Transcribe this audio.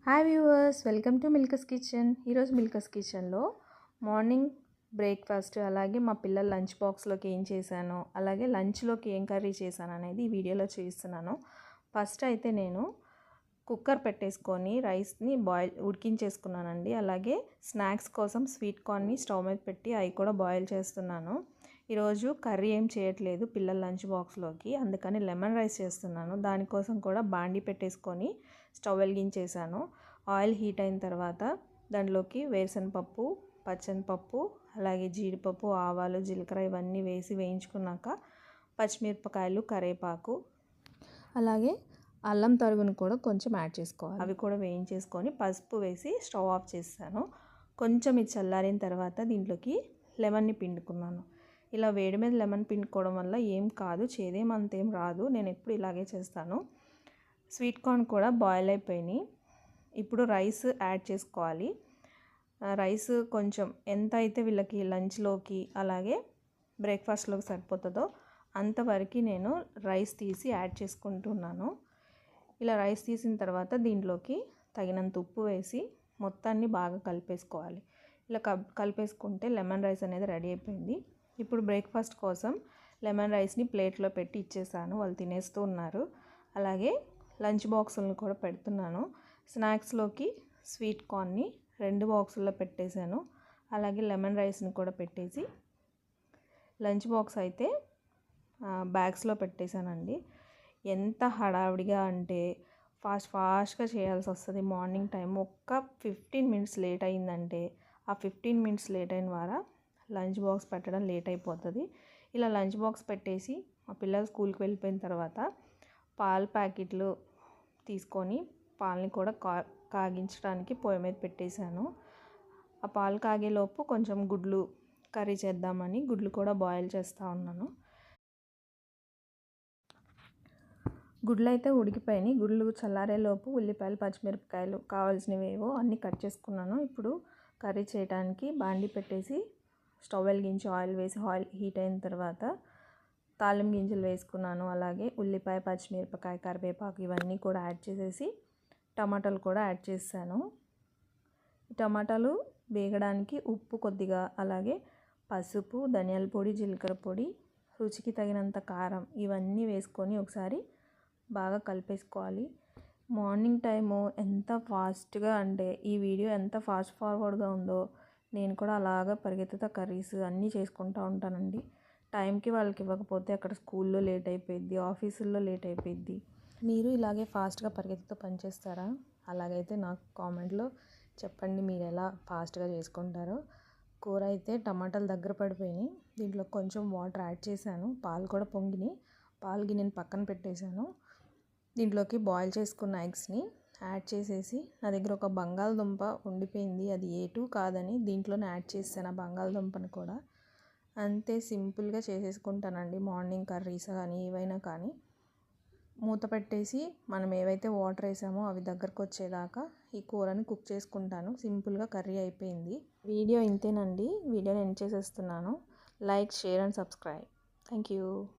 Hi viewers, welcome to Milka's kitchen. ఈరోజు Milka's కిచెన్లో morning breakfast, అలాగే మా పిల్లల లంచ్ బాక్స్లోకి ఏం చేశాను, అలాగే లంచ్లోకి ఏం కర్రీ చేశాను అనేది ఈ వీడియోలో చూపిస్తున్నాను. ఫస్ట్ అయితే నేను కుక్కర్ పెట్టేసుకొని రైస్ని ఉడికించేసుకున్నానండి. అలాగే స్నాక్స్ కోసం స్వీట్ కార్న్ని స్టవ్ మీద పెట్టి అవి కూడా బాయిల్ చేస్తున్నాను. ఈరోజు కర్రీ ఏం చేయట్లేదు పిల్లల లంచ్ బాక్స్లోకి, అందుకని లెమన్ రైస్ చేస్తున్నాను. దానికోసం కూడా బాండి పెట్టేసుకొని స్టవ్ వెలిగించేసాను. ఆయిల్ హీట్ అయిన తర్వాత దాంట్లోకి వేరుశనగపప్పు, పచ్చనిపప్పు, అలాగే జీడిపప్పు, ఆవాలు, జీలకర్ర ఇవన్నీ వేసి వేయించుకున్నాక పచ్చిమిరపకాయలు, కరివేపాకు, అలాగే అల్లం తరుగును కూడా కొంచెం యాడ్ చేసుకోవాలి. అవి కూడా వేయించేసుకొని పసుపు వేసి స్టవ్ ఆఫ్ చేస్తాను. కొంచెం ఇది చల్లారిన తర్వాత దీంట్లోకి లెమన్ని పిండుకున్నాను. ఇలా వేడి మీద లెమన్ పిండుకోవడం వల్ల ఏం కాదు, చేదేమంతేం రాదు. నేను ఎప్పుడు ఇలాగే చేస్తాను. స్వీట్ కార్న్ కూడా బాయిల్ అయిపోయినాయి. ఇప్పుడు రైస్ యాడ్ చేసుకోవాలి. రైస్ కొంచెం ఎంత అయితే వీళ్ళకి లంచ్లోకి అలాగే బ్రేక్ఫాస్ట్లోకి సరిపోతుందో అంతవరకు నేను రైస్ తీసి యాడ్ చేసుకుంటున్నాను. ఇలా రైస్ తీసిన తర్వాత దీంట్లోకి తగినంత ఉప్పు వేసి మొత్తాన్ని బాగా కలిపేసుకోవాలి. ఇలా కలిపేసుకుంటే లెమన్ రైస్ అనేది రెడీ అయిపోయింది. ఇప్పుడు బ్రేక్ఫాస్ట్ కోసం లెమన్ రైస్ని ప్లేట్లో పెట్టి ఇచ్చేసాను. వాళ్ళు తినేస్తూ ఉన్నారు. అలాగే లంచ్ బాక్సులను కూడా పెడుతున్నాను. స్నాక్స్లోకి స్వీట్ కార్న్ని 2 బాక్సుల్లో పెట్టేశాను. అలాగే లెమన్ రైస్ని కూడా పెట్టేసి లంచ్ బాక్స్ అయితే బ్యాగ్స్లో పెట్టేశానండి. ఎంత హడావిడిగా అంటే ఫాస్ట్గా చేయాల్సి వస్తుంది. మార్నింగ్ టైం ఒక్క 15 మినిట్స్ లేట్ అయిందంటే ఆ 15 మినిట్స్ లేట్ అయిన ద్వారా లంచ్ బాక్స్ పెట్టడం లేట్ అయిపోతుంది. ఇలా లంచ్ బాక్స్ పెట్టేసి మా పిల్లలు స్కూల్కి వెళ్ళిపోయిన తర్వాత పాల ప్యాకెట్లు తీసుకొని పాలని కూడా కాగించడానికి పొయ్యి మీద పెట్టేశాను. ఆ పాలు కాగేలోపు కొంచెం గుడ్లు కర్రీ చేద్దామని గుడ్లు కూడా బాయిల్ చేస్తూ ఉన్నాను. గుడ్లు అయితే ఉడికిపోయినాయి. గుడ్లు చల్లారేలోపు ఉల్లిపాయలు, పచ్చిమిరపకాయలు కావాల్సినవేవో అన్నీ కట్ చేసుకున్నాను. ఇప్పుడు కర్రీ చేయడానికి బాండి పెట్టేసి స్టవ్ వెలిగించి ఆయిల్ వేసి ఆయిల్ హీట్ అయిన తర్వాత తాలింపు గింజలు వేసుకున్నాను. అలాగే ఉల్లిపాయ, పచ్చిమిరపకాయ, కరివేపాకు ఇవన్నీ కూడా యాడ్ చేసేసి టమాటాలు కూడా యాడ్ చేశాను. టమాటాలు వేగడానికి ఉప్పు కొద్దిగా, అలాగే పసుపు, ధనియాల పొడి, జీలకర్ర పొడి, రుచికి తగినంత కారం ఇవన్నీ వేసుకొని ఒకసారి బాగా కలిపేసుకోవాలి. మార్నింగ్ టైము ఎంత ఫాస్ట్గా అంటే ఈ వీడియో ఎంత ఫాస్ట్ ఫార్వర్డ్గా ఉందో నేను కూడా అలాగా పరిగెత్తుతా కర్రీస్ అన్నీ చేసుకుంటూ ఉంటానండి. టైంకి వాళ్ళకి ఇవ్వకపోతే అక్కడ స్కూల్లో లేట్ అయిపోయిద్ది, ఆఫీసుల్లో లేట్ అయిపోయిద్ది. మీరు ఇలాగే ఫాస్ట్గా పరిగెత్తుతూ పనిచేస్తారా? అలాగైతే నాకు కామెంట్లో చెప్పండి మీరు ఎలా ఫాస్ట్గా చేసుకుంటారో. కూర అయితే టమాటాలు దగ్గర పడిపోయినాయి. దీంట్లో కొంచెం వాటర్ యాడ్ చేశాను. పాలు కూడా పొంగినాయి. పాలు గిన్నెని పక్కన పెట్టేశాను. దీంట్లోకి బాయిల్ చేసుకున్న ఎగ్స్ని యాడ్ చేసేసి నా దగ్గర ఒక బంగాళదుంప ఉండిపోయింది, అది ఏటు కాదని దీంట్లోనే యాడ్ చేశాను. ఆ బంగాళదుంపను కూడా అంతే సింపుల్గా చేసేసుకుంటానండి. మార్నింగ్ కర్రీస్ కానీ ఏవైనా కానీ మూత పెట్టేసి మనం ఏవైతే వాటర్ వేసామో అవి దగ్గరకు వచ్చేదాకా ఈ కూరని కుక్ చేసుకుంటాను. సింపుల్గా కర్రీ అయిపోయింది. వీడియో ఇంతేనండి. వీడియోని ఎండ్ చేసేస్తున్నాను. Like, share and subscribe. Thank you.